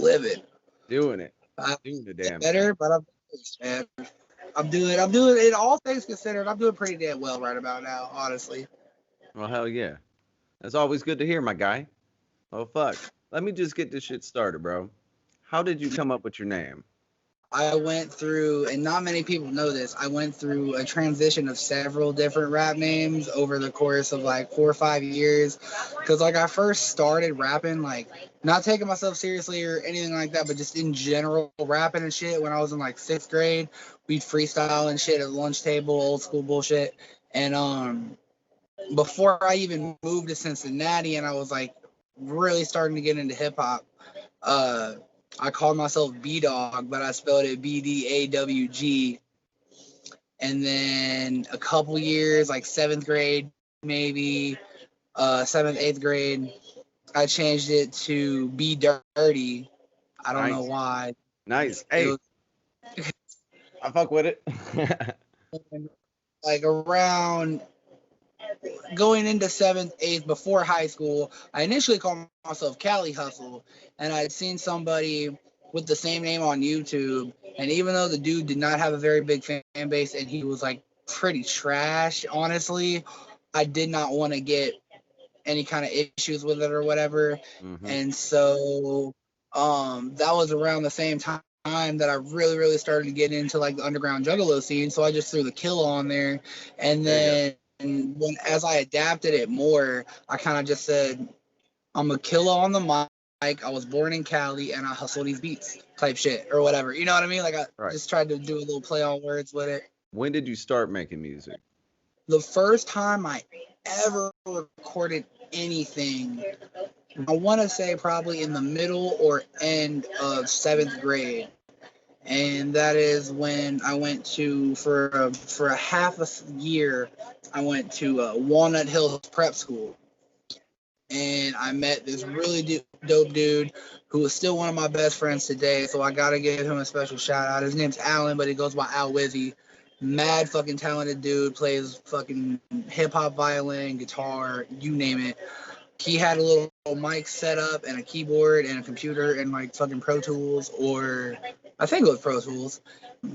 living. Doing it. I Doing the get damn thing. better, but man. I'm doing it. All things considered, I'm doing pretty damn well right about now, honestly. Well, hell yeah. That's always good to hear, my guy. Oh, fuck. Let me just get this shit started, bro. How did you come up with your name? I went through, and not many people know this, I went through a transition of several different rap names over the course of like 4 or 5 years. Because, like, I first started rapping, like, not taking myself seriously or anything like that, but just in general rapping and shit when I was in like 6th grade. We'd freestyle and shit at the lunch table, old school bullshit. And, before I even moved to Cincinnati and I was like really starting to get into hip hop, uh, I called myself B Dog, but I spelled it BDAWG. And then a couple years, like 7th grade, maybe 7th, 8th grade, I changed it to Be Dirty. I don't know Nice. why. Nice. It Hey, was I fuck with it. like around going into 7th, 8th, before high school. I initially called myself Cali Hustle, and I'd seen somebody with the same name on YouTube. And even though the dude did not have a very big fan base and he was like pretty trash, honestly, I did not want to get any kind of issues with it or whatever. Hmm. And so that was around the same time that I really, really started to get into like the underground juggalo scene. So I just threw the Killa on there. And There you go. then as I adapted it more, I kind of just said, I'm a Killa on the mic. I was born in Cali and I hustle these beats type shit or whatever. You know what I mean? Like I Right. just tried to do a little play on words with it. When did you start making music? The first time I ever recorded anything, I want to say probably in the middle or end of 7th grade. And that is when I went to for a half a year. I went to Walnut Hills Prep School, and I met this really dope dude who is still one of my best friends today. So I gotta give him a special shout out. His name's Alan, but he goes by Al Wizzy. Mad fucking talented dude, plays fucking hip hop, violin, guitar, you name it. He had a little mic set up and a keyboard and a computer and like fucking Pro Tools, or I think it was Pro Tools.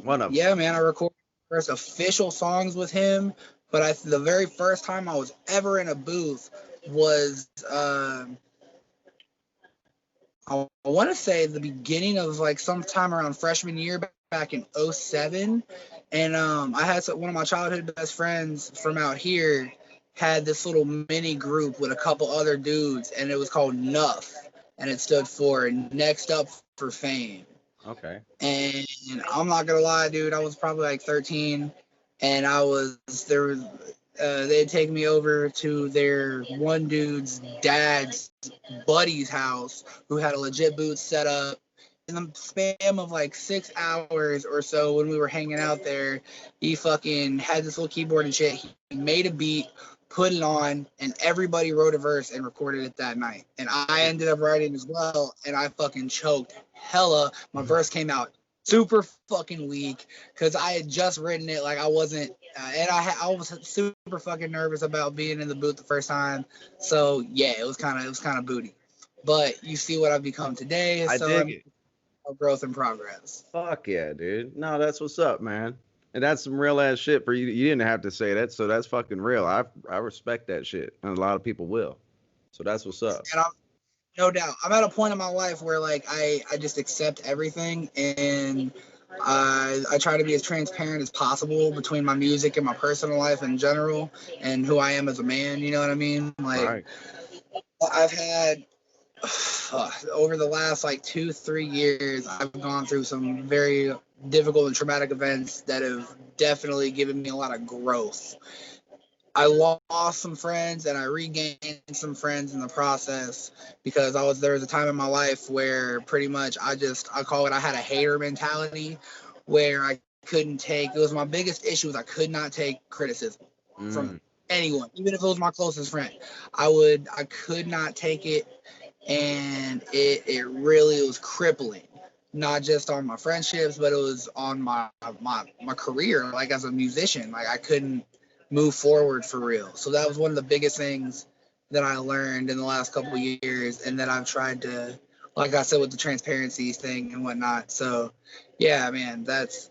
One of them. Yeah, man, I recorded my first official songs with him. But the very first time I was ever in a booth was I want to say the beginning of like sometime around freshman year back in '07. And I had one of my childhood best friends from out here had this little mini group with a couple other dudes, and it was called Nuff, and it stood for Next Up for Fame. Okay. And I'm not gonna lie, dude, I was probably like 13, and I was there. They had taken me over to their one dude's dad's buddy's house, who had a legit booth set up. In the span of like 6 hours or so, when we were hanging out there, he fucking had this little keyboard and shit. He made a beat, put it on, and everybody wrote a verse and recorded it that night. And I ended up writing as well, and I fucking choked hella. My verse came out super fucking weak because I had just written it. Like I wasn't, and I was super fucking nervous about being in the booth the first time. So yeah, it was kind of booty. But you see what I've become today. I So dig I'm it. growth and progress. Fuck yeah, dude. No, that's what's up, man. And that's some real ass shit for you. You didn't have to say that, so that's fucking real. I respect that shit, and a lot of people will. So that's what's up. And I'm no doubt. I'm at a point in my life where like I just accept everything, and I try to be as transparent as possible between my music and my personal life in general and who I am as a man, you know what I mean? Like Right. I've had over the last like 2 3 years, I've gone through some very difficult and traumatic events that have definitely given me a lot of growth. I lost some friends and I regained some friends in the process because there was a time in my life where pretty much I call it, I had a hater mentality where I couldn't take, it was my biggest issue was I could not take criticism from Mm. anyone, even if it was my closest friend. I could not take it, and it really was crippling, not just on my friendships, but it was on my career, like as a musician. Like I couldn't move forward for real. So that was one of the biggest things that I learned in the last couple of years, and that I've tried to like I said, with the transparency thing and whatnot. So, yeah, man, That's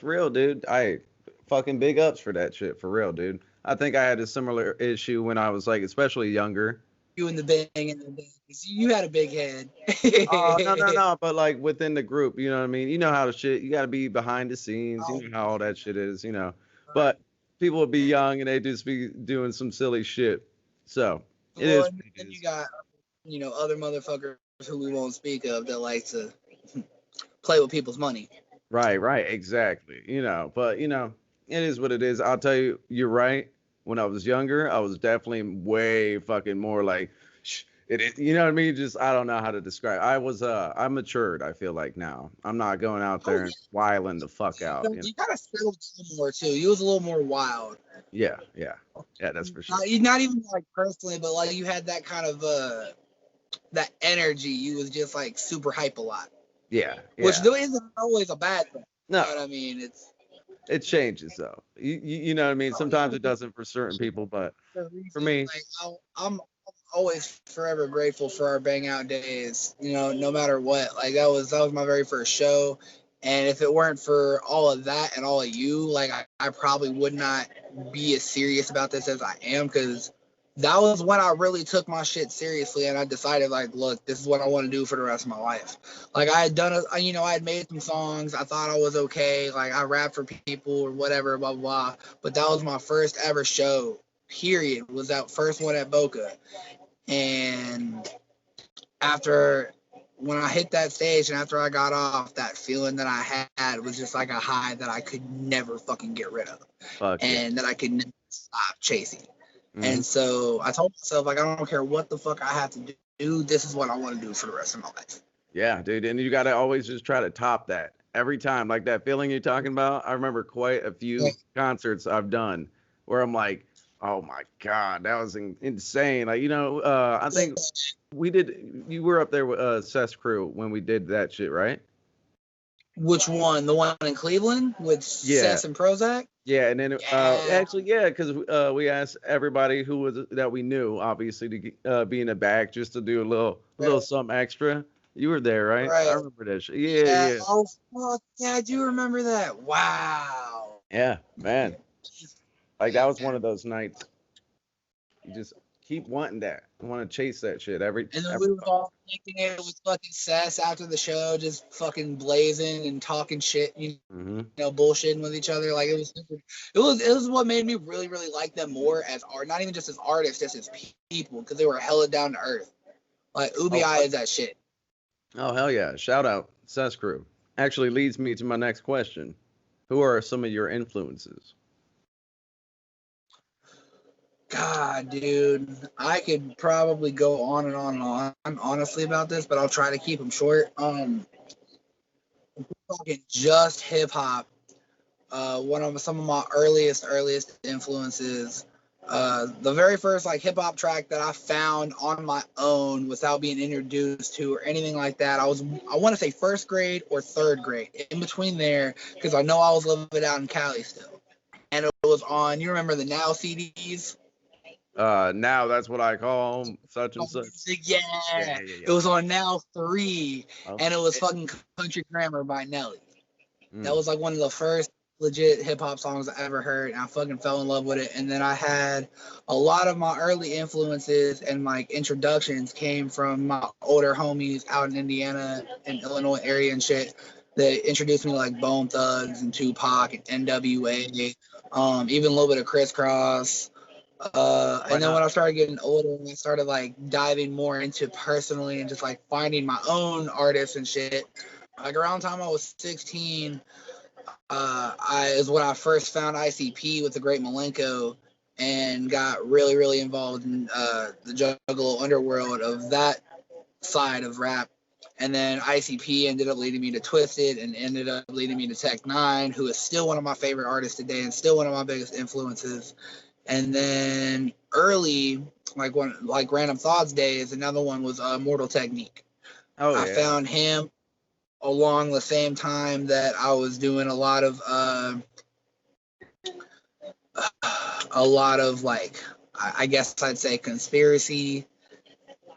real, dude. I fucking big ups for that shit, for real, dude. I think I had a similar issue when I was like, especially younger. you and the bang and the bang. You had a big head. Oh, no, no, no. But like within the group, you know what I mean? You know how the shit, you got to be behind the scenes. You Oh, know how all that shit is, you know. right. But people would be young and they just be doing some silly shit. So it Well, is and what it then you is. got, other motherfuckers who we won't speak of that like to play with people's money. Right, right, exactly. You know, but you know, it is what it is. I'll tell you, you're right. When I was younger, I was definitely way fucking more like, shh, it is. You know what I mean? Just I don't know how to describe. I matured. I feel like now I'm not going out Oh there and wilding the fuck out. You know? you kind of settled down more too. You was a little more wild. Yeah, yeah, yeah. That's for sure. Not even like personally, but like you had that kind of that energy. You was just like super hype a lot, Yeah, which yeah. though isn't always a bad thing. You No, know what I mean? It's it changes though. You know what I mean? oh yeah, Sometimes it doesn't for certain people, but for a for reason. me, Like I'm always forever grateful for our bang out days. No matter what. Like that was my very first show. And if it weren't for all of that and all of you, like I probably would not be as serious about this as I am, because that was when I really took my shit seriously and I decided like, look, this is what I want to do for the rest of my life. Like I had I had made some songs. I thought I was okay. Like I rapped for people or whatever, blah, blah, blah. But that was my first ever show, period, was that first one at Boca. And after when I hit that stage and after I got off, that feeling that I had was just like a high that I could never fucking get rid of fuck yeah. and that I could never stop chasing. Hmm. And so I told myself, like, I don't care what the fuck I have to do. This is what I want to do for the rest of my life. Yeah, dude, and you got to always just try to top that every time. Like that feeling you're talking about. I remember quite a Yeah. few concerts I've done where I'm like, oh my god, that was insane. Like I think we did. You were up there with Seth's crew when we did that shit, right? Which one? The one in Cleveland with Yeah, Seth and Prozac? yeah, and then Yeah. actually, yeah, because we asked everybody who was that we knew, obviously, to be in the back just to do a little Right. something extra. You were there, right? I Right. remember that shit. Yeah, Yeah. yeah, Oh, fuck. Yeah, I do remember that. Wow. yeah, man. Like that Yeah. was one of those nights. You just keep wanting that. You want to chase that shit And then every we was all kicking it with fucking Sess after the show, just fucking blazing and talking shit, hmm bullshitting with each other. Like it was what made me really, really like them more as art, not even just as artists, just as people, because they were hella down to earth. Like Ubi Oh, fuck. is that shit. Oh hell yeah! Shout out Cess Crew. Actually leads me to my next question. Who are some of your influences? God, dude, I could probably go on and on and on, honestly, about this, but I'll try to keep them short. Fucking just hip hop. One of some of my earliest influences. The very first like hip hop track that I found on my own without being introduced to or anything like that. I want to say first grade or third grade, in between there, because I know I was living out in Cali still, and it was on. You remember the Now CDs? Now that's what I call 'em, such and such. Yeah, Yeah, yeah, yeah, it yeah. was on Now 3, Oh and it was shit. fucking Country Grammar by Nelly. That Mm. was like one of the first legit hip hop songs I ever heard, and I fucking fell in love with it. And then I had a lot of my early influences and like introductions came from my older homies out in Indiana and Illinois area and shit. That introduced me to like Bone Thugs and Tupac and NWA, even a little bit of Crisscross. And Right then on. when I started getting older, I started like diving more into personally and just like finding my own artists and shit. Like around the time I was 16, I is when I first found ICP with the Great Malenko and got really, really involved in the Juggalo underworld of that side of rap. And then ICP ended up leading me to Twisted and ended up leading me to Tech Nine, who is still one of my favorite artists today and still one of my biggest influences. And then early, like Random Thoughts days, another one was Mortal Technique. Oh I yeah. found him along the same time that I was doing a lot of like I guess I'd say conspiracy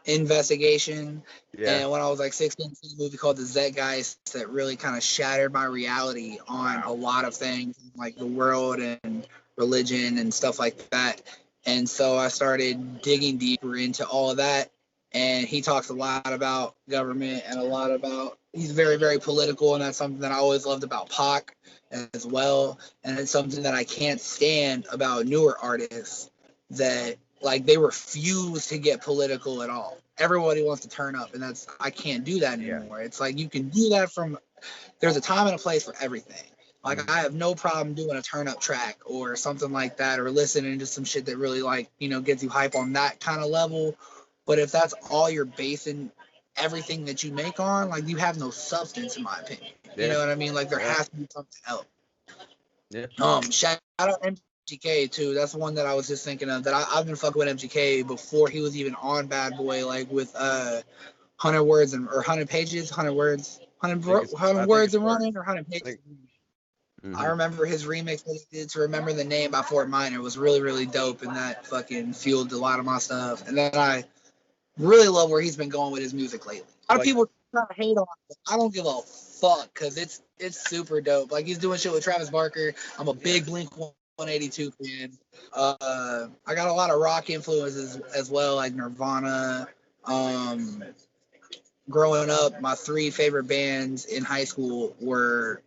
investigation. Yeah. And when I was like 16, I saw a movie called The Zeitgeist that really kind of shattered my reality on a lot of things, like the world and religion and stuff like that. And so I started digging deeper into all of that. And he talks a lot about government and a lot about, he's very, very political. And that's something that I always loved about Pac as well. And it's something that I can't stand about newer artists, that like they refuse to get political at all. Everybody wants to turn up, and that's, I can't do that anymore. It's like you can do that from, there's a time and a place for everything. Like I have no problem doing a turn up track or something like that, or listening to some shit that really like, you know, gets you hype on that kind of level. But if that's all you're basing everything that you make on, like you have no substance in my opinion. You know what I mean? Like there has to be something else. Yeah. Shout out MGK too. That's one that I was just thinking of. That I've been fucking with MGK before he was even on Bad Boy, like with 100 words and or 100 pages, 100 words, 100 words and running, or 100 pages. I remember his remix that he did to Remember the Name by Fort Minor was really, really dope, and that fucking fueled a lot of my stuff. And then I really love where he's been going with his music lately. A lot of people try to hate on it. I don't give a fuck, because it's super dope. Like he's doing shit with Travis Barker. I'm a big Blink 182 fan. I got a lot of rock influences as well, like Nirvana. Growing up, my 3 favorite bands in high school were,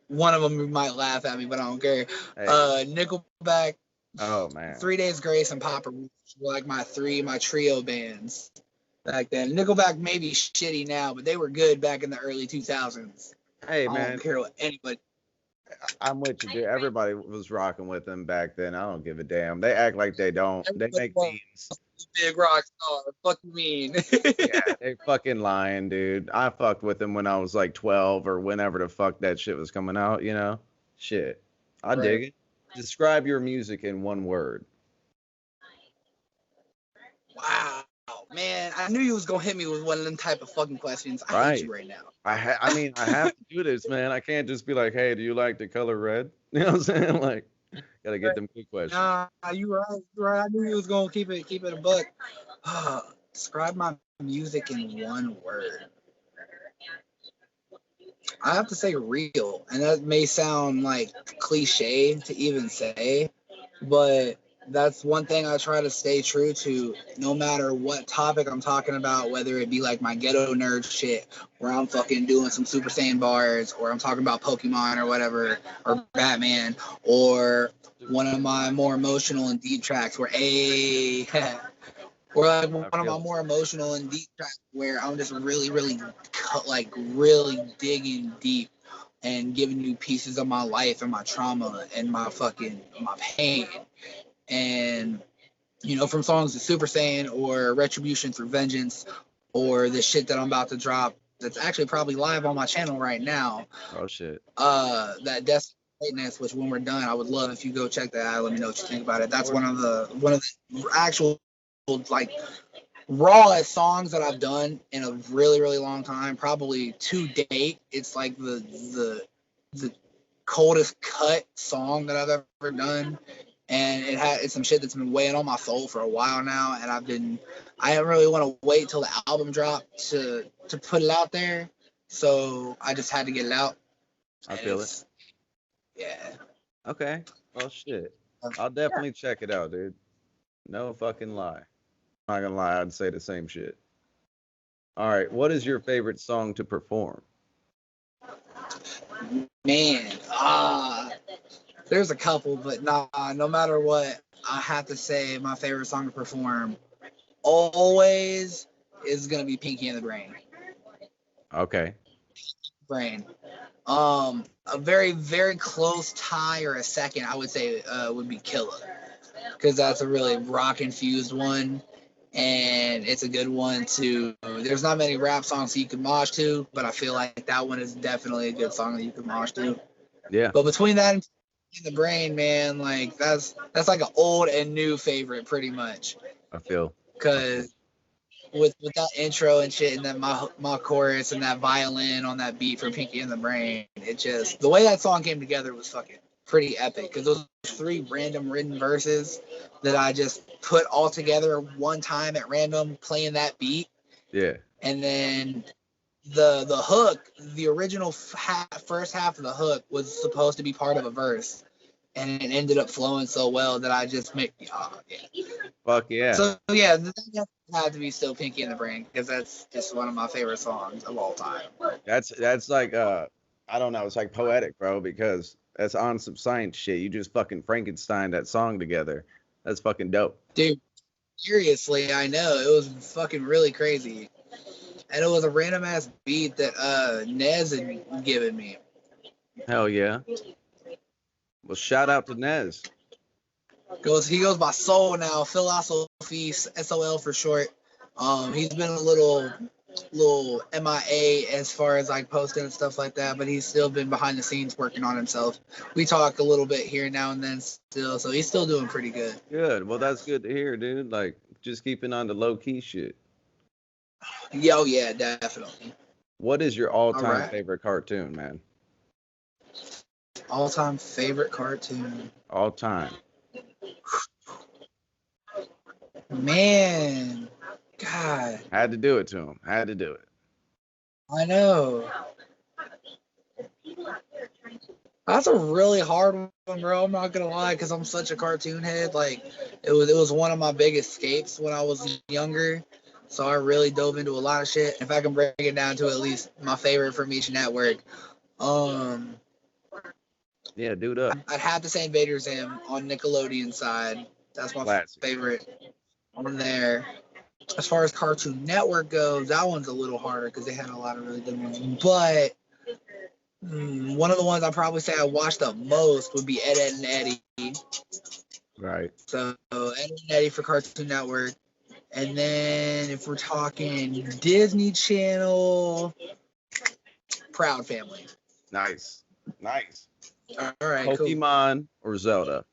one of them you might laugh at me, but I don't care. Nickelback, oh man, 3 Days Grace, and Papa Roach were like my trio bands back then. Nickelback may be shitty now, but they were good back in the early 2000s. Hey I man, don't care what anybody. I'm with you, dude. Everybody was rocking with them back then. I don't give a damn. They act like they don't. They make memes. Big rock star. Fuck you mean? Yeah, they fucking lying, dude. I fucked with them when I was like 12 or whenever the fuck that shit was coming out, you know? Shit. I dig it. Describe your music in one word. Wow, man. I knew you was going to hit me with one of them type of fucking questions. I hate you right now. I mean, I have to do this, man. I can't just be like, hey, do you like the color red? You know what I'm saying? Like, gotta get them good questions. Nah, you right. You right. I knew you was going to keep it a buck. Describe my music in one word. I have to say real, and that may sound like cliche to even say, but that's one thing I try to stay true to, no matter what topic I'm talking about, whether it be like my ghetto nerd shit, where I'm fucking doing some Super Saiyan bars, or I'm talking about Pokemon or whatever, or Batman, or one of my more emotional and deep tracks where or like one of my more emotional and deep tracks where I'm just really, really, really digging deep and giving you pieces of my life and my trauma and my pain. And, you know, from songs to Super Saiyan or Retribution Through Vengeance or the shit that I'm about to drop that's actually probably live on my channel right now. Oh, shit. That Destiny Greatness, which when we're done, I would love if you go check that out. Let me know what you think about it. That's one of the actual like rawest songs that I've done in a really, really long time, probably to date. It's like the coldest cut song that I've ever done, and it's some shit that's been weighing on my soul for a while now, and I didn't really want to wait till the album dropped to put it out there, so I just had to get it out. I feel it. Yeah. Okay. Well, shit. I'll definitely check it out, dude. No fucking lie. I'm not gonna lie, I'd say the same shit. All right, what is your favorite song to perform? Man, there's a couple, but no matter what, I have to say my favorite song to perform always is gonna be Pinky and the Brain. Okay. Brain. A very, very close tie or a second, I would say, would be Killa, because that's a really rock infused one. And it's a good one too. There's not many rap songs that you can mosh to, but I feel like that one is definitely a good song that you can mosh to. Yeah. But between that and In the Brain, man, like that's like an old and new favorite pretty much. I feel. Because with that intro and shit, and then my chorus and that violin on that beat for Pinky and the Brain, it just, the way that song came together was fucking pretty epic because those 3 random written verses that I just put all together one time at random, playing that beat. Yeah. And then the hook, the original first half of the hook was supposed to be part of a verse, and it ended up flowing so well that I just make yeah. Fuck yeah. So yeah, that had to be still Pinky and the Brain because that's just one of my favorite songs of all time. That's like I don't know, it's like poetic, bro, because that's on some science shit. You just fucking Frankenstein that song together. That's fucking dope. Dude, seriously, I know. It was fucking really crazy. And it was a random ass beat that Nez had given me. Hell yeah. Well, shout out to Nez. He goes by Soul now, Philosophy, SOL for short. He's been a little MIA as far as like posting and stuff like that, but he's still been behind the scenes working on himself. We talk a little bit here now and then still, so he's still doing pretty good. Good. Well, that's good to hear, dude. Like, just keeping on the low key shit. Yo, yeah, definitely. What is your all-time favorite cartoon, man? All-time favorite cartoon. All time. Man, God. Had to do it to him. Had to do it. I know. That's a really hard one, bro. I'm not gonna lie, because I'm such a cartoon head. Like, it was one of my big escapes when I was younger. So I really dove into a lot of shit. If I can break it down to at least my favorite from each network, yeah, dude up. I'd have to say Invader Zim on Nickelodeon side. That's my favorite on there. As far as Cartoon Network goes, that one's a little harder because they had a lot of really good ones. But one of the ones I probably say I watched the most would be Ed, Edd and Eddy. Right. So Ed, Edd and Eddy for Cartoon Network. And then if we're talking Disney Channel, Proud Family. Nice. Nice. All right, Pokemon or Zelda?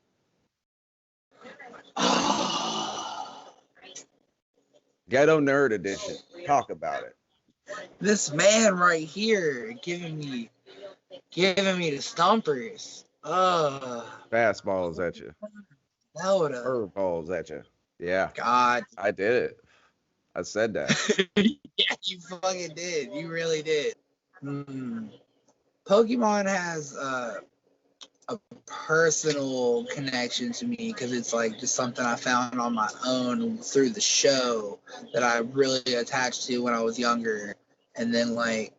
Ghetto Nerd Edition. Talk about it. This man right here giving me the stumpers. Fastballs at you. Zelda. Curveballs at you. Yeah. God. I did it. I said that. Yeah, you fucking did. You really did. Pokemon has a personal connection to me because it's like just something I found on my own through the show that I really attached to when I was younger. And then like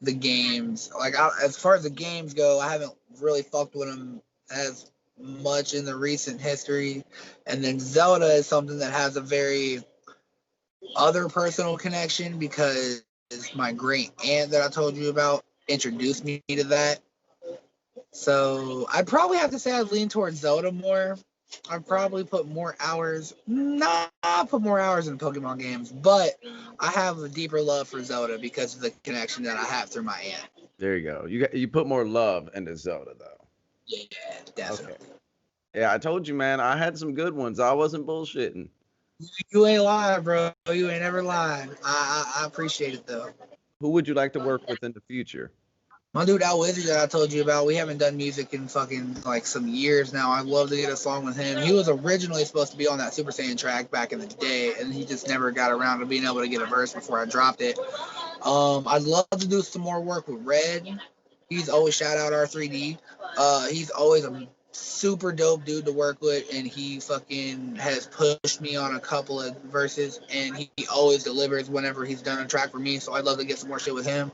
the games, like as far as the games go, I haven't really fucked with them as much in the recent history. And then Zelda is something that has a very other personal connection because my great aunt that I told you about introduced me to that. So I'd probably have to say I'd lean towards Zelda more. I'd probably put more hours, not put more hours in Pokemon games, but I have a deeper love for Zelda because of the connection that I have through my aunt. There you go. You put more love into Zelda though. Yeah, definitely. Okay. Yeah, I told you, man. I had some good ones. I wasn't bullshitting. You ain't lying, bro. You ain't ever lied. I appreciate it though. Who would you like to work with in the future? My dude Al Wizard that I told you about, we haven't done music in fucking like some years now. I'd love to get a song with him. He was originally supposed to be on that Super Saiyan track back in the day, and he just never got around to being able to get a verse before I dropped it. I'd love to do some more work with Red. He's always shout out R3D. He's always a super dope dude to work with, and he fucking has pushed me on a couple of verses, and he always delivers whenever he's done a track for me. So I'd love to get some more shit with him.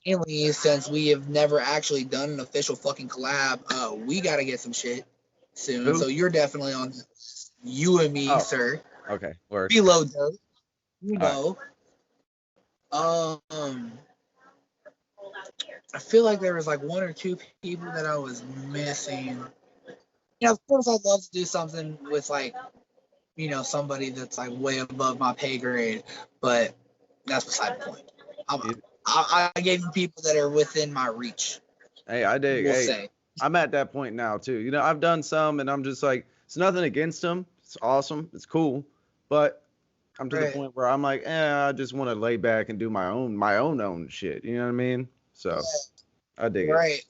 Mainly since we have never actually done an official fucking collab, we gotta get some shit soon. Who? So you're definitely on you and me, sir. Okay, word. Below dope. You know. Right. I feel like there was like one or two people that I was missing. You know, of course I'd love to do something with like, you know, somebody that's like way above my pay grade, but that's beside the point. I gave you people that are within my reach. Hey, I dig. Hey, I'm at that point now too. You know, I've done some, and I'm just like, it's nothing against them. It's awesome. It's cool, but I'm to the point where I'm like, I just want to lay back and do my own shit. You know what I mean? So I dig it. Right.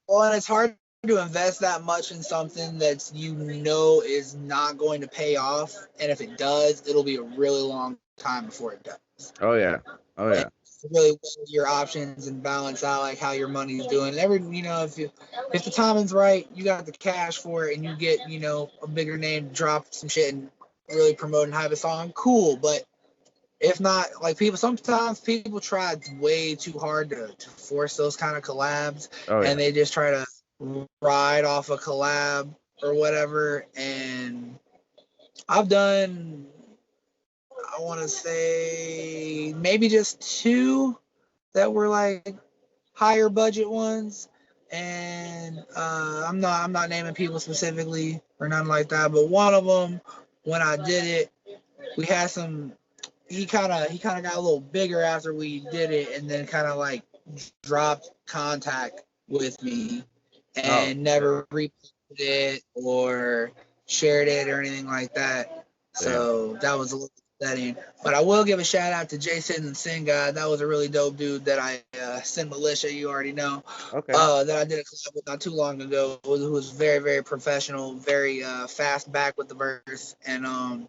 Well, and it's hard to invest that much in something that you know is not going to pay off, and if it does, it'll be a really long time before it does. Oh yeah. Oh And yeah. really weigh your options and balance out like how your money's doing. If the timing's right, you got the cash for it, and you get a bigger name to drop some shit and really promote and hype a song. Cool, but if not, like sometimes people try way too hard to force those kind of collabs, Oh yeah. and they just try to ride off a collab or whatever. And I've done, I want to say maybe just two that were like higher budget ones, and I'm not naming people specifically or nothing like that, but one of them, when I did it, we had some. He kind of got a little bigger after we did it, and then kind of like dropped contact with me Oh and shit. never reposted it or shared it or anything like that. Damn. So that was a little upsetting. But I will give a shout out to Jason and Sin God. That was a really dope dude that I Sin Militia, you already know, Okay. that I did a collab with not too long ago. Who was very very professional, very fast back with the verse, and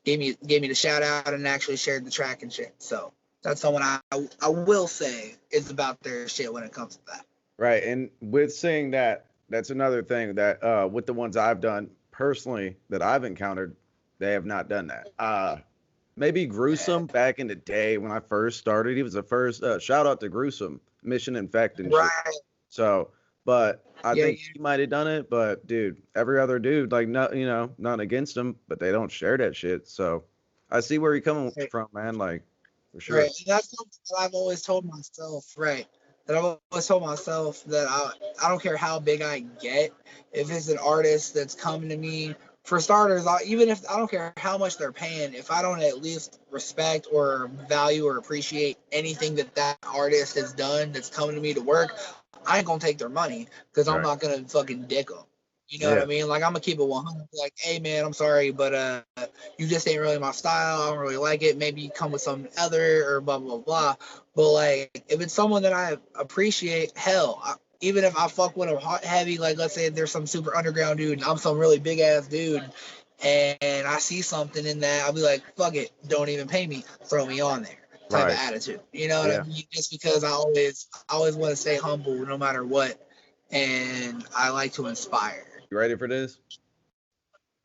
gave me the shout out and actually shared the track and shit. So that's someone I will say is about their shit when it comes to that. Right. And with saying that, that's another thing that with the ones I've done personally that I've encountered, they have not done that. Maybe Gruesome back in the day when I first started. He was the first shout out to Gruesome, Mission Infect and shit. Right. So, but I Yeah. think he might have done it, but dude, every other dude, like, not, not against him, but they don't share that shit. So I see where you're coming Right. from, man. Like, for Right. sure. And that's something that I've always told myself. Right. That I've always told myself that I don't care how big I get, if it's an artist that's coming to me. For starters, even if I don't care how much they're paying, if I don't at least respect or value or appreciate anything that artist has done that's coming to me to work, I ain't gonna take their money because I'm Right. not gonna fucking dick them. You know what I Yeah. mean? Like I'm gonna keep it 100. Like, hey man, I'm sorry, but you just ain't really my style. I don't really like it. Maybe you come with some other or blah blah blah. But like, if it's someone that I appreciate, hell, even if I fuck with them heavy, like let's say there's some super underground dude and I'm some really big ass dude, and I see something in that, I'll be like, fuck it, don't even pay me, throw me on there. Type of Right. attitude, you know what I Yeah. mean? Just because I always want to stay humble no matter what, and I like to inspire. You ready for this?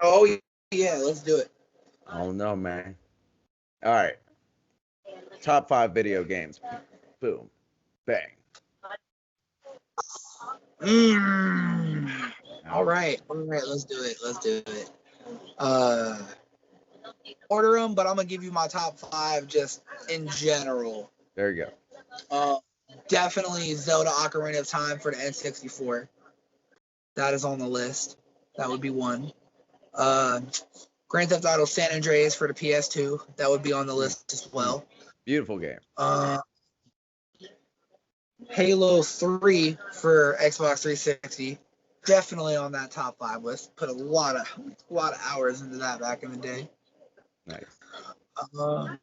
Oh yeah, let's do it. Oh no, man. All right. Top five video games. Boom. Bang. Mm. All right. All right, let's do it. Let's do it. Uh, order them, but I'm gonna give you my top five just in general. There you go. Uh, Definitely Zelda Ocarina of Time for the N64. That is on the list. That would be one. Uh, Grand Theft Auto San Andreas for the PS2. That would be on the Mm, list as mm. well. Beautiful game. Uh, Halo 3 for Xbox 360. Definitely on that top five list. Put a lot of hours into that back in the day. Nice. Uh,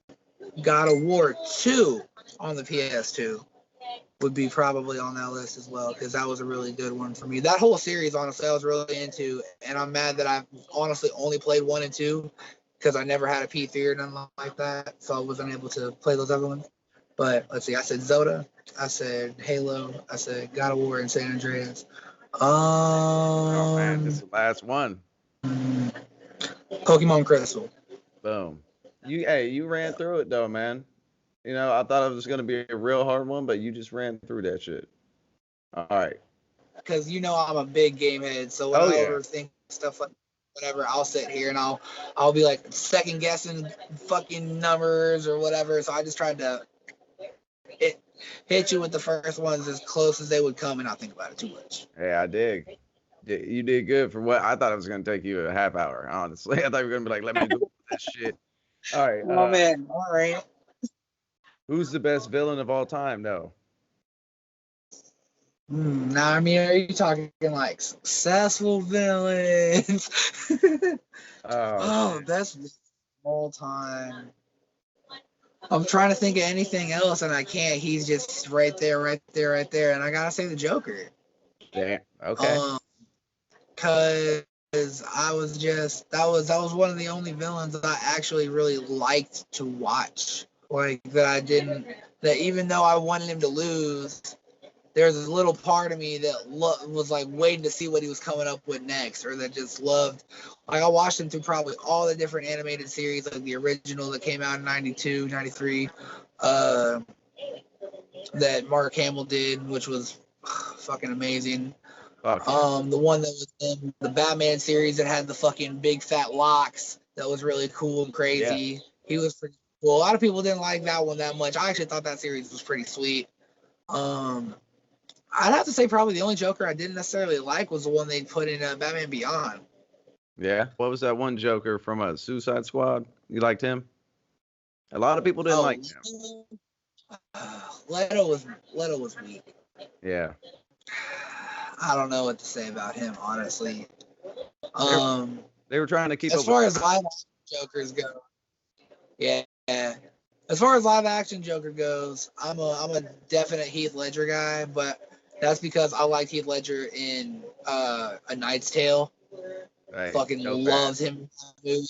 God of War 2 on the PS2 would be probably on that list as well because that was a really good one for me. That whole series, honestly, I was really into, and I'm mad that I've honestly only played 1 and 2 because I never had a P3 or nothing like that, so I wasn't able to play those other ones. But let's see, I said Zelda, I said Halo, I said God of War and San Andreas. Oh man, this Um, is the last one. Pokemon Crystal. Boom. You ran through it though, man. I thought it was gonna be a real hard one, but you just ran through that shit. All right. Because I'm a big game head, so when Oh I yeah. overthink stuff like whatever, I'll sit here and I'll be like second guessing fucking numbers or whatever. So I just tried to hit, hit you with the first ones as close as they would come and not think about it too much. Hey, I dig. You did good for what I thought it was gonna take you a half hour. Honestly, I thought you were gonna be like, let me Google this shit. All right. Oh man, all right. Who's the best villain of all time? No. Now, I mean, are you talking like successful villains? Oh Oh, shit. that's all time. I'm trying to think of anything else and I can't. He's just right there, right there, right there. And I gotta say the Joker. Damn. Okay. Um, cause I was just that was one of the only villains that I actually really liked to watch. Like that even though I wanted him to lose, there's a little part of me that was like waiting to see what he was coming up with next, or that just loved. Like I watched him through probably all the different animated series, like the original that came out in 92, 93, that Mark Hamill did, which was fucking amazing. Fuck yeah. The one that was in the Batman series that had the fucking big fat locks, that was really cool and Yeah. crazy. He was pretty cool. A lot of people didn't like that one that much. I actually thought that series was pretty sweet. I'd have to say probably the only Joker I didn't necessarily like was the one they put in Batman Beyond. Yeah. What was that one Joker from a Suicide Squad? You liked him? A lot of people didn't like him. Leto was weak. Yeah. I don't know what to say about him, honestly. They were trying to keep As up far with as live action Jokers go, yeah. As far as live action Joker goes, I'm a definite Heath Ledger guy, but that's because I liked Heath Ledger in A Knight's Tale. Right. Fucking So loved bad. him in that movie.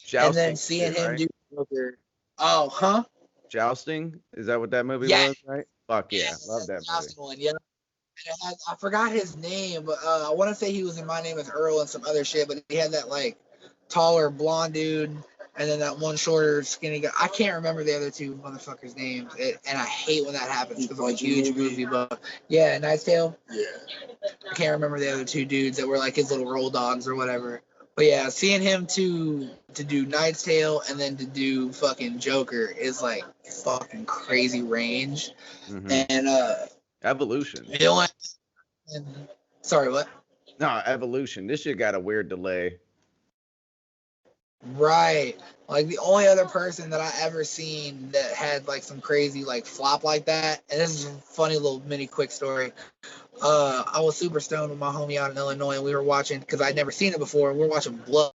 Jousting And then seeing shit, him right? do Joker. Oh, huh? Jousting? Is that what that movie Yeah. was, right? Fuck yeah. Love that movie. One, yeah. I forgot his name, but I want to say he was in My Name is Earl and some other shit, but he had that like taller blonde dude and then that one shorter skinny guy. I can't remember the other two motherfuckers' names, and I hate when that happens because it's a huge movie. But yeah, Knight's Tale. Yeah. I can't remember the other two dudes that were like his little roll dogs or whatever. But yeah, seeing him to do Knight's Tale and then to do fucking Joker is like fucking crazy range. Mhm. And Evolution. the only sorry, what? No, Evolution. This shit got a weird delay. Right. Like the only other person that I ever seen that had like some crazy like flop like that, and this is a funny little mini quick story. I was super stoned with my homie out in Illinois, and we were watching because I'd never seen it before. We were watching Blow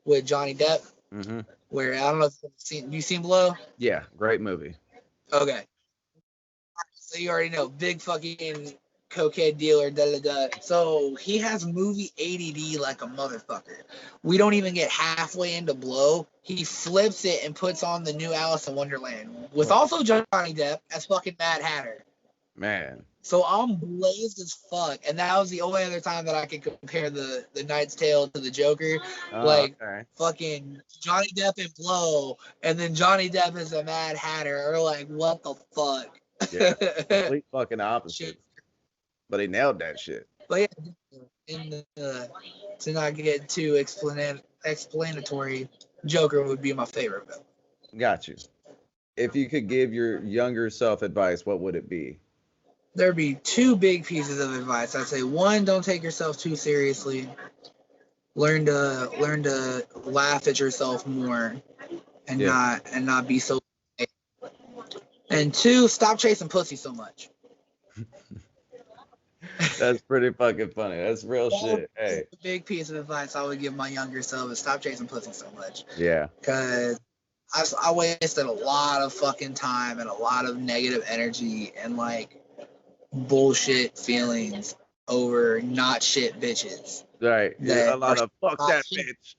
with Johnny Depp. Mm-hmm. Where I don't know if you've seen. You seen Blow? Yeah, great movie. Okay. So you already know, big fucking cocaine dealer, da da da. So he has movie ADD like a motherfucker. We don't even get halfway into Blow. He flips it and puts on the new Alice in Wonderland with also Johnny Depp as fucking Mad Hatter. Man. So I'm blazed as fuck, and that was the only other time that I could compare the Knight's Tale to the Joker. Fucking Johnny Depp in Blow, and then Johnny Depp as a Mad Hatter, or like what the fuck? Yeah, complete fucking opposite. But he nailed that shit. But yeah, to not get too explanatory, Joker would be my favorite villain. Got you. If you could give your younger self advice, what would it be? There'd be two big pieces of advice. I'd say one, don't take yourself too seriously. Learn to laugh at yourself more, and not be so. And two, stop chasing pussy so much. That's pretty fucking funny. That's real shit. Hey, a big piece of advice I would give my younger self is stop chasing pussy so much. Yeah. Because I wasted a lot of fucking time and a lot of negative energy and like bullshit feelings over not shit bitches. Right. Yeah, a lot of fuck that shit. Bitch.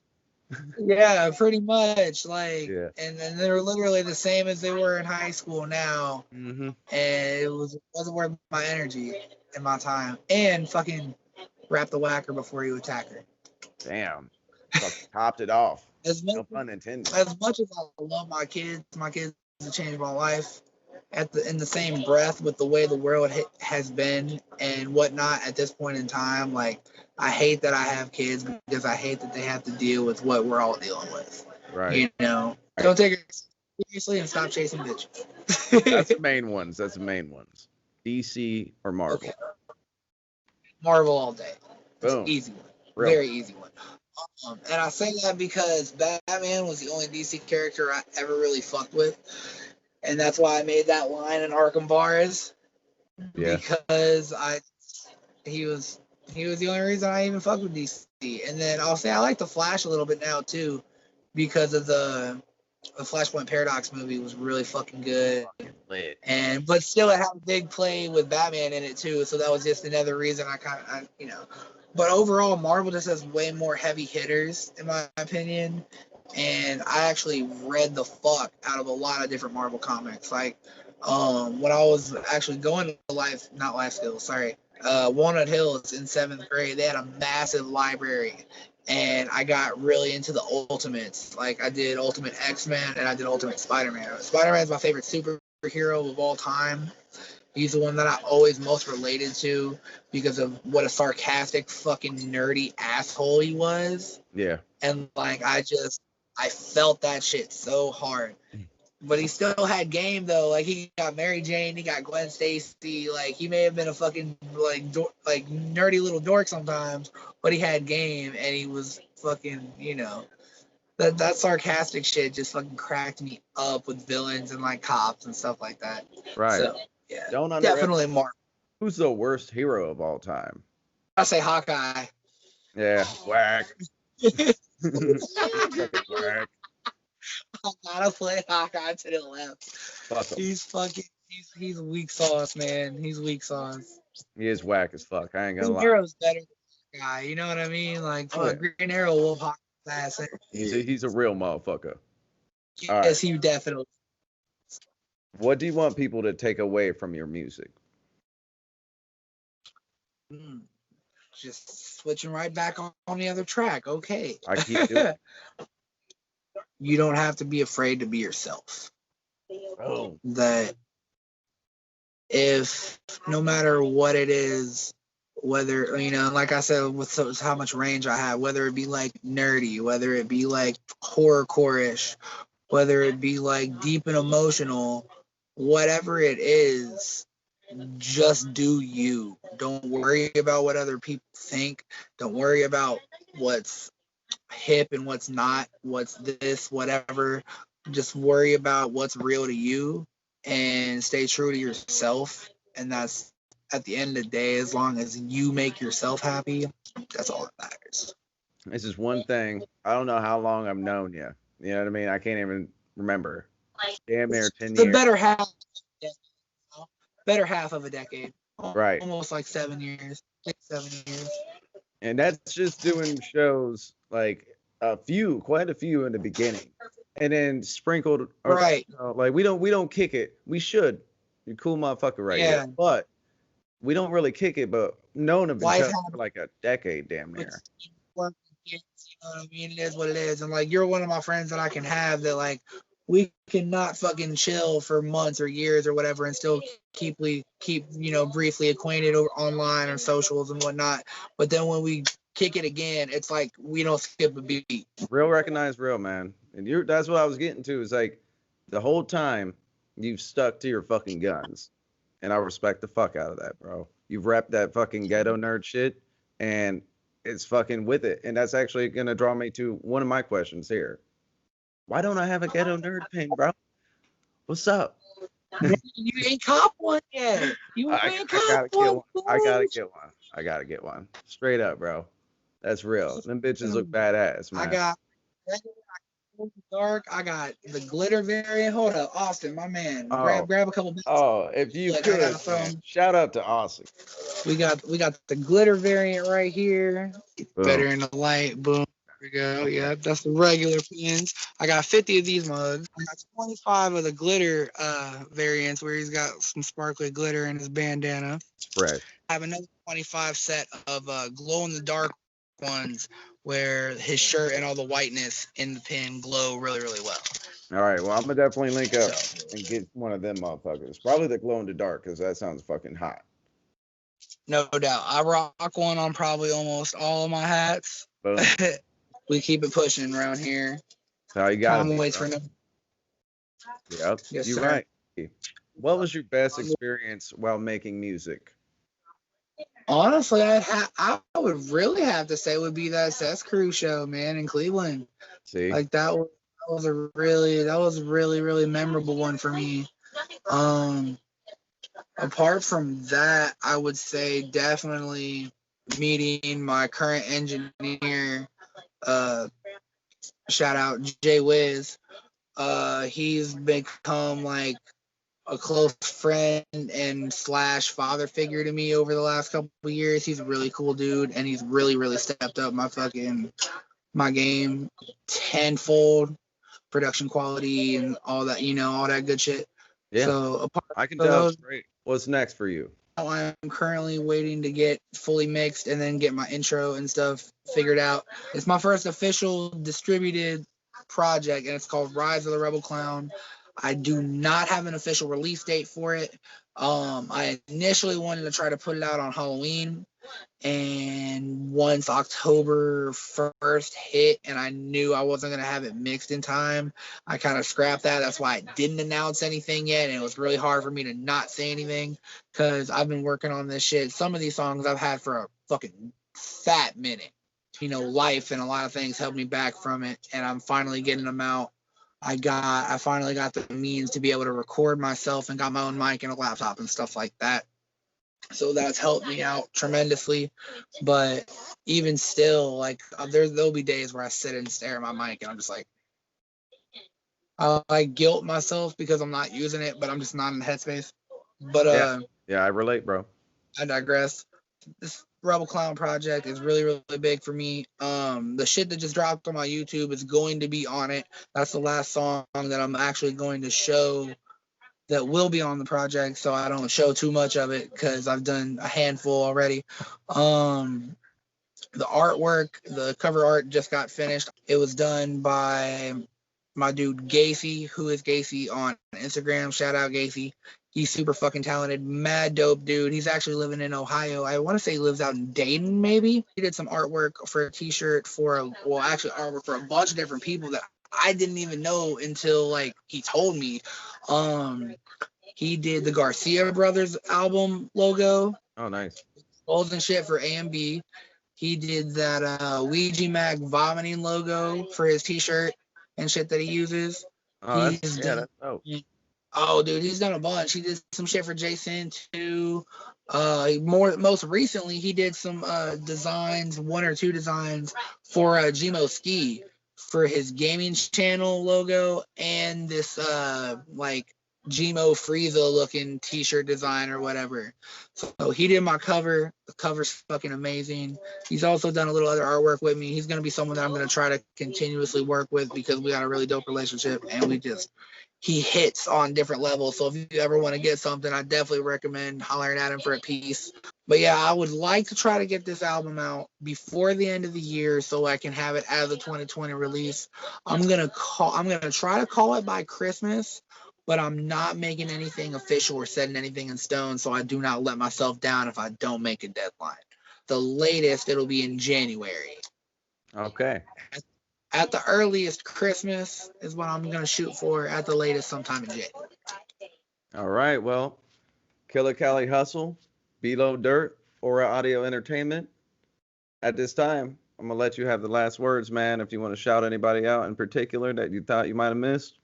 Yeah, pretty much. Like, yeah. And they were literally the same as they were in high school now. Mm-hmm. And it wasn't worth my energy and my time. And fucking wrap the whacker before you attack her. Damn. Fucking topped it off. No pun intended. As much as I love my kids have changed my life. In the same breath with the way the world has been and whatnot at this point in time, like I hate that I have kids because I hate that they have to deal with what we're all dealing with. Right. You know, don't take it seriously and stop chasing bitches. That's the main ones. DC or Marvel? Okay. Marvel all day. It's Boom. an easy one. Very easy one. And I say that because Batman was the only DC character I ever really fucked with. And that's why I made that line in Arkham Bars. Yeah. Because he was the only reason I even fucked with DC. And then I'll say I like the Flash a little bit now too, because of the the Flashpoint Paradox movie was really fucking good. Lit. But still, it had a big play with Batman in it too. So that was just another reason But overall, Marvel just has way more heavy hitters, in my opinion. And I actually read the fuck out of a lot of different Marvel comics. Like, when I was actually going to not life skills, sorry, Walnut Hills in 7th grade, they had a massive library. And I got really into the Ultimates. Like, I did Ultimate X-Men and I did Ultimate Spider-Man. Spider-Man is my favorite superhero of all time. He's the one that I always most related to because of what a sarcastic, fucking nerdy asshole he was. Yeah. And like, I felt that shit so hard. But he still had game though. Like, he got Mary Jane, he got Gwen Stacy. Like, he may have been a fucking like nerdy little dork sometimes, but he had game and he was fucking, that sarcastic shit just fucking cracked me up with villains and like cops and stuff like that. Right. So yeah, Don't definitely Mark. Who's the worst hero of all time? I say Hawkeye. Yeah, whack. Whack. I gotta play Hawkeye to the left. Fuck him. He's weak sauce, man. He's weak sauce. He is whack as fuck. I ain't gonna lie. Green Arrow's better than Hawkeye. You know what I mean? Like, Green Arrow will Hawkeye's ass. He's a real motherfucker. Yes, he definitely. What do you want people to take away from your music? Just switching right back on the other track. Okay. I keep doing it. You don't have to be afraid to be yourself. Oh. That if no matter what it is, whether, like I said, with how much range I have, whether it be like nerdy, whether it be like horrorcore-ish, whether it be like deep and emotional, whatever it is, just do you. Don't worry about what other people think. Don't worry about what's hip and what's not, what's this, whatever. Just worry about what's real to you and stay true to yourself. And that's, at the end of the day, as long as you make yourself happy, that's all that matters. This is one thing. I don't know how long I've known you. You know what I mean? I can't even remember. Damn near 10 years. The better half of a decade. Right. Almost like 7 years. 7 years. And that's just doing shows like quite a few in the beginning, and then sprinkled. Right. Like we don't kick it. We should. You're a cool motherfucker right here. But we don't really kick it. But known have been for like a decade, damn near. You know what I mean? It is what it is. And like, you're one of my friends that I can have that like we cannot fucking chill for months or years or whatever and still keep briefly acquainted over online or socials and whatnot. But then when we kick it again, it's like we don't skip a beat. Real recognize real, man. And that's what I was getting to. Is like the whole time you've stuck to your fucking guns. And I respect the fuck out of that, bro. You've repped that fucking ghetto nerd shit and it's fucking with it. And that's actually gonna draw me to one of my questions here. Why don't I have a ghetto nerd pin, bro? What's up? You ain't cop one yet. I gotta get one. Straight up, bro. That's real. Them bitches look badass, man. I got dark. I got the glitter variant. Hold up, Austin, my man. Grab a couple. If you could, shout out to Austin. We got the glitter variant right here. Boom. Better in the light. Boom. There we go. Yeah, that's the regular pins. I got 50 of these mugs. I got 25 of the glitter variants where he's got some sparkly glitter in his bandana. Right. I have another 25 set of glow in the dark ones where his shirt and all the whiteness in the pin glow really, really well. All right. Well, I'm gonna definitely link up and get one of them motherfuckers. Probably the glow in the dark because that sounds fucking hot. No doubt. I rock one on probably almost all of my hats. Boom. We keep it pushing around here. So you got it. Waits for no. Yep. Yes, you're sir. Right. What was your best experience while making music? Honestly, I would really have to say would be that Seth Crew show, man, in Cleveland. See, like that was a really memorable one for me. Apart from that, I would say definitely meeting my current engineer. Shout out Jay Wiz. He's become like a close friend and slash father figure to me over the last couple of years. He's a really cool dude, and he's really stepped up my game tenfold, production quality and all that, all that good shit. Yeah. So apart I can from tell. those, Great. What's next for you? I'm currently waiting to get fully mixed and then get my intro and stuff figured out. It's my first official distributed project, and it's called Rise of the Rebel Clown. I do not have an official release date for it. I initially wanted to try to put it out on Halloween, and once October 1st hit and I knew I wasn't going to have it mixed in time, I kind of scrapped that. That's why I didn't announce anything yet, and it was really hard for me to not say anything because I've been working on this shit. Some of these songs I've had for a fucking fat minute. Life and a lot of things held me back from it, and I'm finally getting them out. I finally got the means to be able to record myself and got my own mic and a laptop and stuff like that. So that's helped me out tremendously. But even still, like there'll be days where I sit and stare at my mic and I'm just like, I guilt myself because I'm not using it, but I'm just not in the headspace. But yeah, I relate, bro. I digress. This Rebel Clown project is really big for me. The shit that just dropped on my YouTube is going to be on it. That's the last song that I'm actually going to show that will be on the project, so I don't show too much of it because I've done a handful already. The artwork, the cover art just got finished. It was done by my dude Gacy, who is Gacy on Instagram. Shout out Gacy. He's super fucking talented, mad dope dude. He's actually living in Ohio. I want to say he lives out in Dayton, maybe. He did some artwork for a t-shirt artwork for a bunch of different people that I didn't even know until like he told me. He did the Garcia Brothers album logo. Oh, nice. Skulls and shit for A&B. He did that Ouija Mag vomiting logo for his t-shirt and shit that he uses. Oh, that's dope. Oh, dude, he's done a bunch. He did some shit for Jason too. Most recently, he did some designs, 1 or 2 designs for Gmo Ski for his gaming channel logo and this like Gmo Frieza looking t-shirt design or whatever. So he did my cover. The cover's fucking amazing. He's also done a little other artwork with me. He's gonna be someone that I'm gonna try to continuously work with because we got a really dope relationship and he hits on different levels. So if you ever want to get something, I definitely recommend hollering at him for a piece. But yeah, I would like to try to get this album out before the end of the year so I can have it as a 2020 release. I'm gonna try to call it by Christmas, but I'm not making anything official or setting anything in stone, so I do not let myself down if I don't make a deadline. The latest, it'll be in January. Okay. At the earliest, Christmas is what I'm going to shoot for. At the latest, sometime in January. All right. Well, Killa Cali Hustle, Below Dirt, Aura Audio Entertainment. At this time, I'm going to let you have the last words, man. If you want to shout anybody out in particular that you thought you might have missed,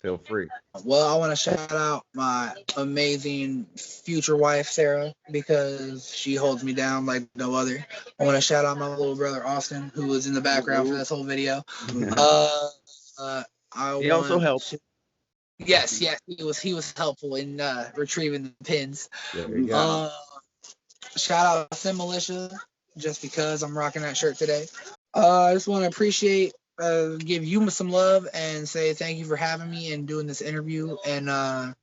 feel free. Well, I want to shout out my amazing future wife, Sarah, because she holds me down like no other. I want to shout out my little brother, Austin, who was in the background for this whole video. He also helped. Yes, he was helpful in retrieving the pins. There you go. Shout out Sim Militia, just because I'm rocking that shirt today. I just want to give you some love and say thank you for having me and doing this interview. And I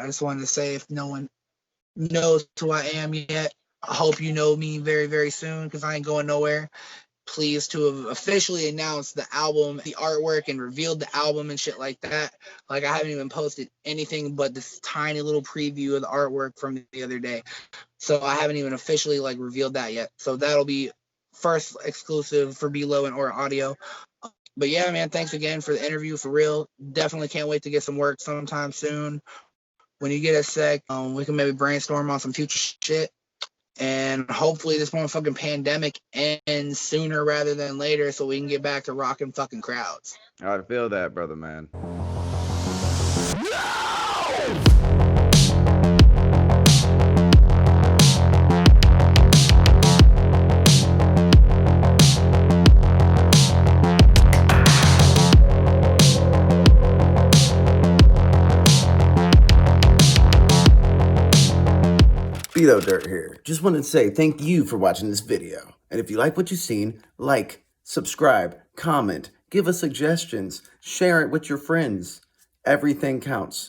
just wanted to say, if no one knows who I am yet, I hope you know me very, very soon because I ain't going nowhere. Pleased to have officially announced the album, the artwork, and revealed the album and shit like that. Like, I haven't even posted anything but this tiny little preview of the artwork from the other day. So I haven't even officially like revealed that yet. So that'll be first exclusive for Below and Aura Audio. But yeah, man, thanks again for the interview, for real. Definitely can't wait to get some work sometime soon. When you get a sec, we can maybe brainstorm on some future shit. And hopefully this motherfucking pandemic ends sooner rather than later so we can get back to rocking fucking crowds. I feel that, brother, man. Speedo Dirt here. Just wanted to say thank you for watching this video. And if you like what you've seen, like, subscribe, comment, give us suggestions, share it with your friends. Everything counts.